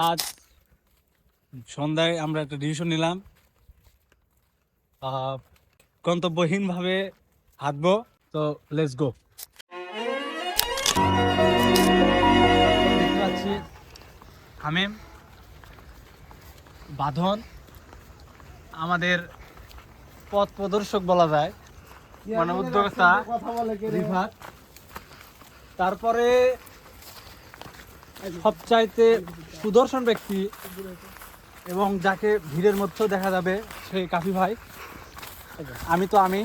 আজ সন্ধ্যায় আমরা একটা ডিসিশন নিলাম, গন্তব্যহীন ভাবে হাঁটবো। তো লেটস গো। দেখতে পাচ্ছি হামেম, বাঁধন আমাদের পথ প্রদর্শক বলা যায়, মানে উদ্যোক্তা রিফাত। তারপরে সবচাইতে সুদর্শন ব্যক্তি এবং যাকে ভিড়ের মধ্যেও দেখা যাবে সেই কাফি ভাই। আমি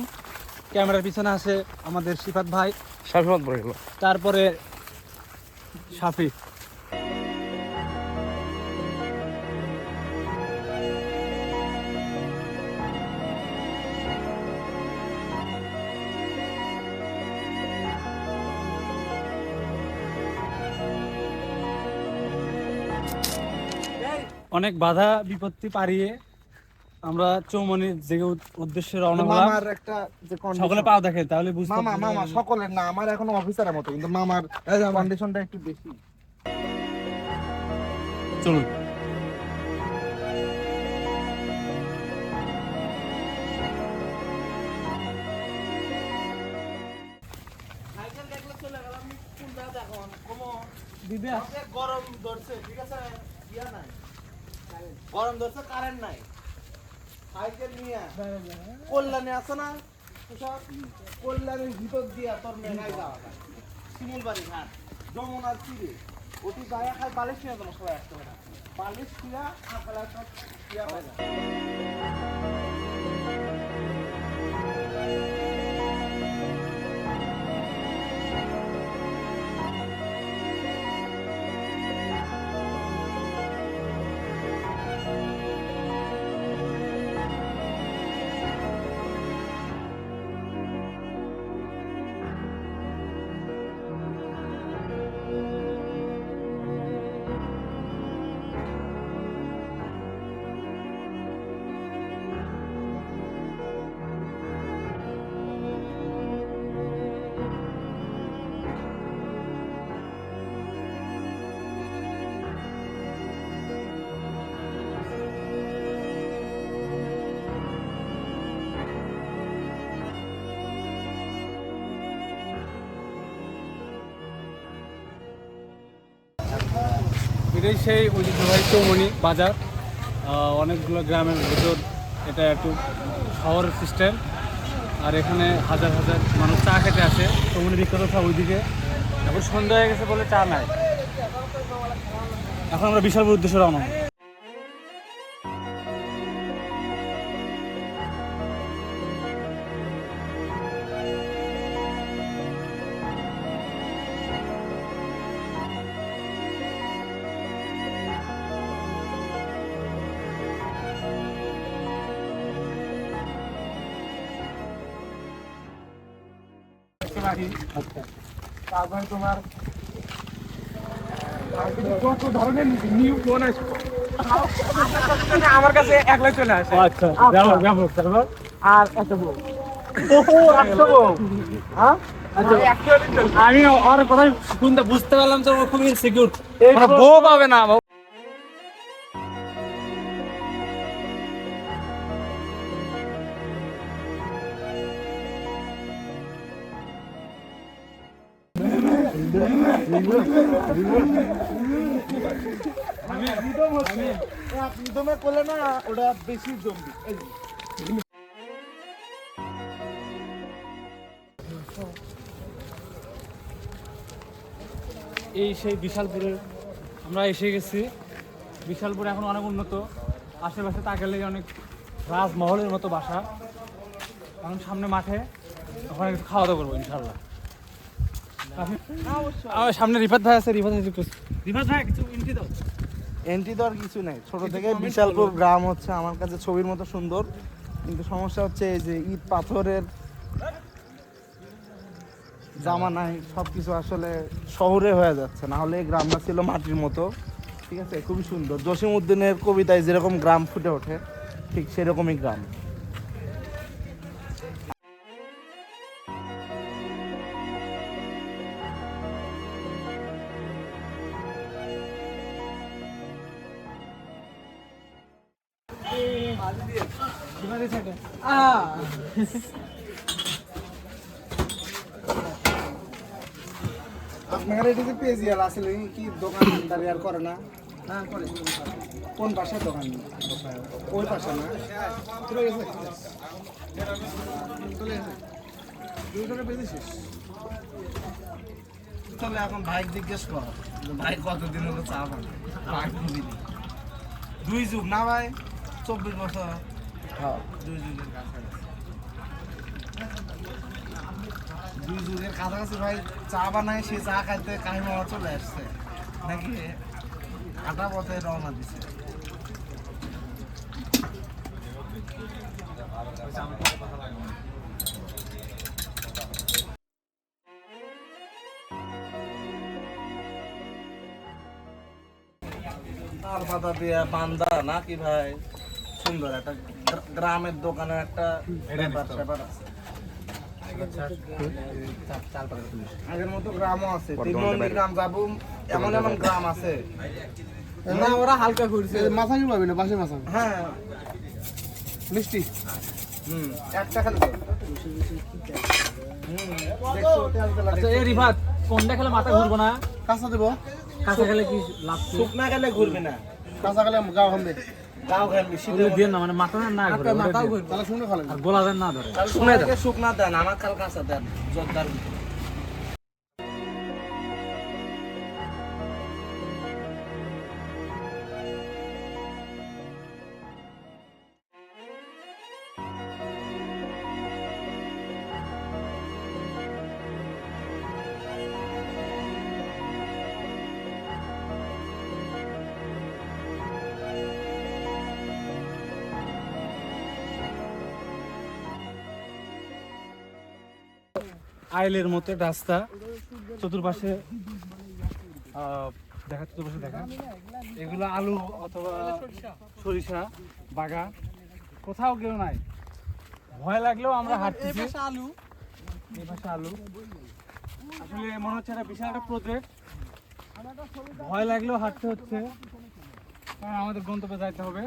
ক্যামেরার পিছনে আছে আমাদের সিফাত ভাই, তারপরে শাফি। অনেক বাধা বিপত্তি পারিয়ে আমরা চৌমনির দিকে উদ্দেশ্যে রওনা হলাম। মামার একটা যে সকলে পাও দেখে তাহলে বুঝতে মামা মামা সকলের না, আমার এখনো অফিসারের মতো, কিন্তু মামার কন্ডিশনটা একটু বেশি। চলুন। গরম ধরছে, ঠিক আছে, গরম ধরছে, কারেন্ট নাই, সাইকেল নিয়ে কল্যাণে আছে না, কল্যাণের ভিতর দিয়া তোর মেঘায় যাওয়া শিমুলবাড়ি ঘাট যমুনার তীরে ওটি গায়ে খায় বালিশ নিয়ে তোমার সবাই আসতে হবে না, বালিশ খিয়া সকালে সব খিয়া পায় না। এটাই সেই ঐতিহ্যবাহী চৌমনি বাজার, অনেকগুলো গ্রামের ভেতর। এটা একটু শহরের সিস্টেম, আর এখানে হাজার হাজার মানুষ চা খেতে আসে। চৌমনি বিখ্যাত সব ওইদিকে। এখন সন্ধ্যা হয়ে গেছে বলে চা নাই। এখন আমরা বিশালপুর উদ্দেশ্যে রওনা। তারপরে তোমার কত ধরনের নিউ ফোন আছে আমার কাছে, একলাই চলে আসে। আচ্ছা, আর এত বউ, একশো বউ, হ্যাঁ আমি ওর কথা শুনতে বুঝতে পারলাম যে ও খুবই সিকিউর, বউ পাবে না। প্রথমে করলে না ওটা বেশি জমবি। এই সেই বিশালপুরের আমরা এসে গেছি। বিশালপুর এখন অনেক উন্নত, আশেপাশে তাকালে অনেক রাজমহলের মতো বাসা। এখন সামনে মাঠে, ওখানে একটু খাওয়া দাওয়া করবো ইনশাল্লাহ। আমার সামনে রিফাত ভাই আছে, রিফাত ভাই কিছু এন্ট্রি দাও। এন্ট্রি তো আর কিছু নেই, ছোট থেকে বিশালপুর গ্রাম হচ্ছে আমার কাছে ছবির মতো সুন্দর, কিন্তু সমস্যা হচ্ছে এই যে ইট পাথরের জামানায় সবকিছু আসলে শহরে হয়ে যাচ্ছে, না হলে গ্রামটা ছিল মাটির মতো, ঠিক আছে, খুবই সুন্দর। জসিম উদ্দিনের কবিতায় যেরকম গ্রাম ফুটে ওঠে, ঠিক সেরকমই গ্রাম। আপনার এদিকে পেজিয়াল আসলে কি দোকানদারি আর করে না? হ্যাঁ করে। কোন পাশে দোকান? ওই পাশে না? চলে গেছে। দুইটারে বেশি শেষ। চলে এখন ভাই জিজ্ঞেস কর ভাই কতদিন হলো চা বানায়? ভাই খুবই 2 যুগ না ভাই 24 বছর। হ্যাঁ 2 যুগের কাছাকাছি। 2 যুগের কাছাকাছি ভাই চা বানায়, সে চা খাইতে কাহিমা চলে আসছে নাকি কাটা পথে রওনা দিছে। তার পাতা দিয়ে বান্দা নাকি ভাই সুন্দর একটা গ্রামের দোকানে একটা ব্যাপার আছে। আগের মতো গ্রামও আছে, তিনমন্ডি গ্রাম যাবো, এমন এমন গ্রাম আছে না ওরা হালকা করছে মাথা কি পাবি না পাশে মাথা হ্যাঁ মিষ্টি একটা খালি তো। দেখছো তেল তেলা আচ্ছা এই রিফাত কোনটা খেলে মাথা ঘুরবো না? কাঁচা দেবো কাঁচা খেলে কি লাভ কি? শুকনা গেলে ঘুরবে না, কাঁচা গেলে গাও খাবে গাও ঘামবে শীতের ওগুলো দিয়ে না মানে মাথা না ঘুরে মাথাও ঘুরবে তাহলে শুনে খালে আর গোলা দেন না ধরে। মধ্যে শুকনা দেন, আমার কাল কাঁচা দেন জোরদার। আইলের মতো রাস্তা, চতুর্পাশে দেখা, চতুর্পাশে দেখা, এগুলো আলু অথবা সরিষা বাগান, কোথাও কেউ নাই। ভয় লাগলেও আমরা হাঁটতেছি। আলু এই পাশে আলু, আসলে মনে হচ্ছে একটা বিশাল একটা প্রজেক্ট। ভয় লাগলেও হাঁটতে হচ্ছে, কারণ আমাদের গন্তব্যে যাইতে হবে।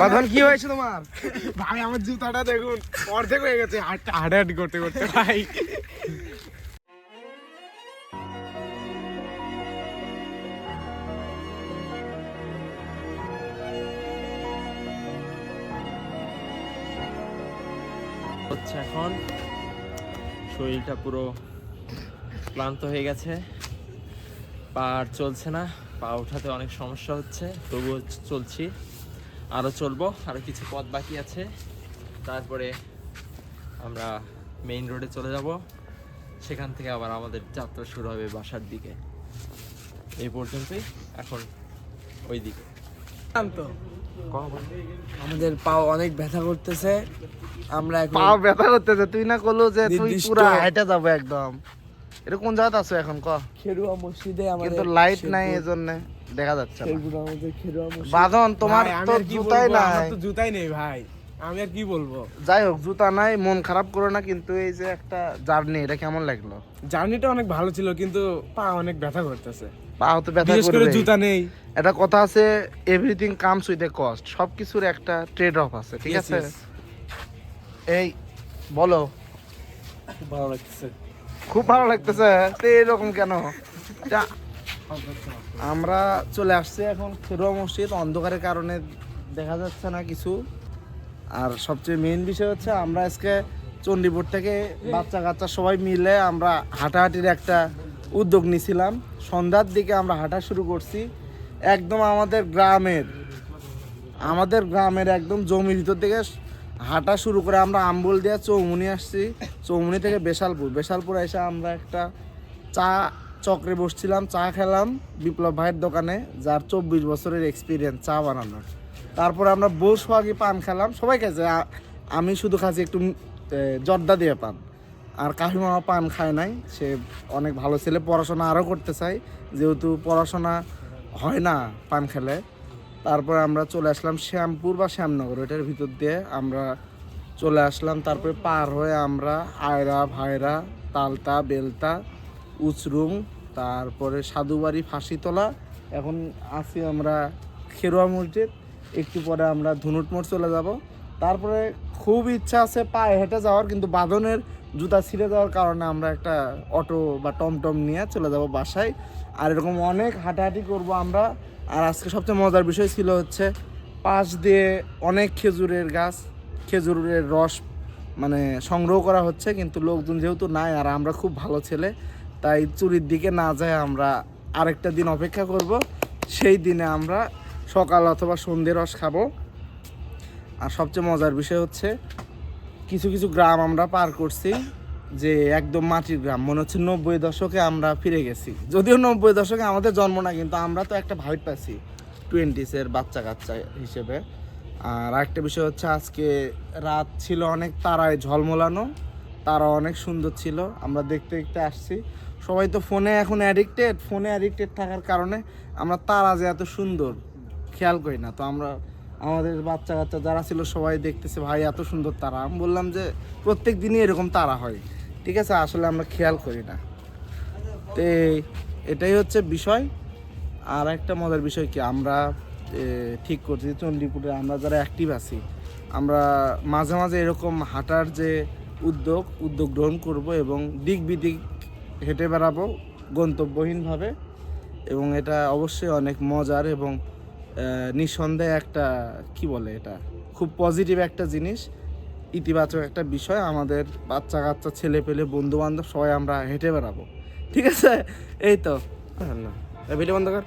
বাঁধন কি হয়েছে তোমার? ভাই আমার জুতাটা দেখুন অর্ধেক হয়ে গেছে হাঁটাহাঁটি করতে করতে ভাই। হচ্ছে এখন শরীরটা পুরো ক্লান্ত হয়ে গেছে, পা আর চলছে না, পা ওঠাতে অনেক সমস্যা হচ্ছে, তবুও চলছি, আরও চলবো, আরও কিছু পথ বাকি আছে, তারপরে আমরা মেইন রোডে চলে যাব, সেখান থেকে আবার আমাদের যাত্রা শুরু হবে বাসার দিকে। এই পর্যন্তই, এখন ওই দিকে। আমাদের পাও অনেক ব্যথা করতেছে, আমরা এখন পাও ব্যথা করতেছে, তুই না করলো যে তুই নির্দিষ্ট- পুরো হাইটে যাবো একদম। এটা কোন জায়গাতে আছো এখন ক? খেরুয়া মসজিদে আমাদের কিন্তু লাইট নাই এজন্য দেখা যাচ্ছে না। শেরপুর আমাদের খেরুয়া মসজিদ। বাঁধন তোমার ভাই, আমি তো আর কি জুতাই বলবো? আমার নাই। তো জুতাই নেই ভাই, আমি আর কি বলবো। যাই হোক জুতা নাই, মন খারাপ করো না, কিন্তু এই যে একটা জার্নি, এটা কেমন লাগলো? জার্নিটা অনেক ভালো ছিল কিন্তু পা অনেক ব্যথা করতেছে, পা হতে ব্যথা বিশেষ করে করবে। জুতা নেই। এটা কথা আছে, everything comes with a cost, সবকিছুর একটা ট্রেড অফ আছে, ঠিক Yes, আছে? yes. এই বলো, খুব ভালো লাগতেছে। খুব ভালো লাগতেছে তো এরকম কেন? তা আমরা চলে আসছি এখন খেরুয়া মসজিদ, অন্ধকারের কারণে দেখা যাচ্ছে না কিছু। আর সবচেয়ে মেইন বিষয় হচ্ছে আমরা আজকে চণ্ডীপুর থেকে বাচ্চা কাচ্চা সবাই মিলে আমরা হাঁটাহাঁটির একটা উদ্যোগ নিয়েছিলাম। সন্ধ্যার দিকে আমরা হাঁটা শুরু করছি, একদম আমাদের গ্রামের একদম জমির ভিতর থেকে হাঁটা শুরু করে আমরা আম্বুল দিয়ে চৌমুনি আসছি, চৌমুনি থেকে বেশালপুর এসে আমরা একটা চা চক্রে বসছিলাম, চা খেলাম বিপ্লব ভাইয়ের দোকানে, যার 24 বছরের এক্সপিরিয়েন্স চা বানানোর। তারপরে আমরা বসুয়াগি পান খেলাম, সবাই খেয়েছে, আমি শুধু খাচ্ছি একটু জর্দা দিয়ে পান। আর কাহিমা পান খায় নাই, সে অনেক ভালো ছেলে, পড়াশোনা আরও করতে চাই, যেহেতু পড়াশোনা হয় না পান খেলে। তারপর আমরা চলে আসলাম শ্যামপুর বা শ্যামনগর, এটার ভিতর দিয়ে আমরা চলে আসলাম। তারপরে পার হয়ে আমরা আয়রা, ভায়রা, তালতা, বেলতা, উচরুম, তারপরে সাধুবাড়ি, ফাঁসিতলা, এখন আছি আমরা খেরোয়া মসজিদ। একটু পরে আমরা ধুনুট মোড় চলে যাব। তারপরে খুব ইচ্ছা আছে পায়ে হেঁটে যাওয়ার, কিন্তু বাঁধনের জুতা ছিঁড়ে যাওয়ার কারণে আমরা একটা অটো বা টমটম নিয়ে চলে যাব বাসায়। আর এরকম অনেক হাঁটাহাঁটি করব আমরা। আর আজকে সবচেয়ে মজার বিষয় ছিল হচ্ছে পাশ দিয়ে অনেক খেজুরের গাছ, খেজুরের রস মানে সংগ্রহ করা হচ্ছে, কিন্তু লোকজন যেহেতু নাই আর আমরা খুব ভালো ছেলে, তাই চুরির দিকে না যায় আমরা আরেকটা দিন অপেক্ষা করব। সেই দিনে আমরা সকাল অথবা সন্ধ্যে রস খাবো। আর সবচেয়ে মজার বিষয় হচ্ছে কিছু কিছু গ্রাম আমরা পার করছি যে একদম মাটির গ্রাম, মনে হচ্ছে 90 দশকে আমরা ফিরে গেছি। যদিও 90 দশকে আমাদের জন্ম না, কিন্তু আমরা তো একটা ভাইব পাচ্ছি 20s বাচ্চা কাচ্চা হিসেবে। আর আরেকটা বিষয় হচ্ছে আজকে রাত ছিল অনেক তারায় ঝলমলানো, তারা অনেক সুন্দর ছিল, আমরা দেখতে দেখতে আসছি। সবাই তো ফোনে এখন অ্যাডিক্টেড থাকার কারণে আমরা তারা যে এত সুন্দর খেয়াল করি না। তো আমরা আমাদের বাচ্চা কাচ্চা যারা ছিল সবাই দেখতেছে ভাই এত সুন্দর তারা। আমি বললাম যে প্রত্যেক দিনই এরকম তারা হয়, ঠিক আছে, আসলে আমরা খেয়াল করি না। তো এটাই হচ্ছে বিষয়। আর একটা মজার বিষয় কি, আমরা ঠিক করছি চণ্ডীপুরে আমরা যারা অ্যাক্টিভ আছি, আমরা মাঝে মাঝে এরকম হাঁটার যে উদ্যোগ গ্রহণ করব এবং দিক বিদিক হেঁটে বেড়াবো গন্তব্যহীনভাবে। এবং এটা অবশ্যই অনেক মজার এবং নিঃসন্দেহে একটা কি বলে, এটা খুব পজিটিভ একটা জিনিস, ইতিবাচক একটা বিষয়। আমাদের বাচ্চা কাচ্চা, ছেলে পেলে, বন্ধু বান্ধব সবাই আমরা হেঁটে বেড়াবো, ঠিক আছে। এই তো ভিডিও বন্ধ কর।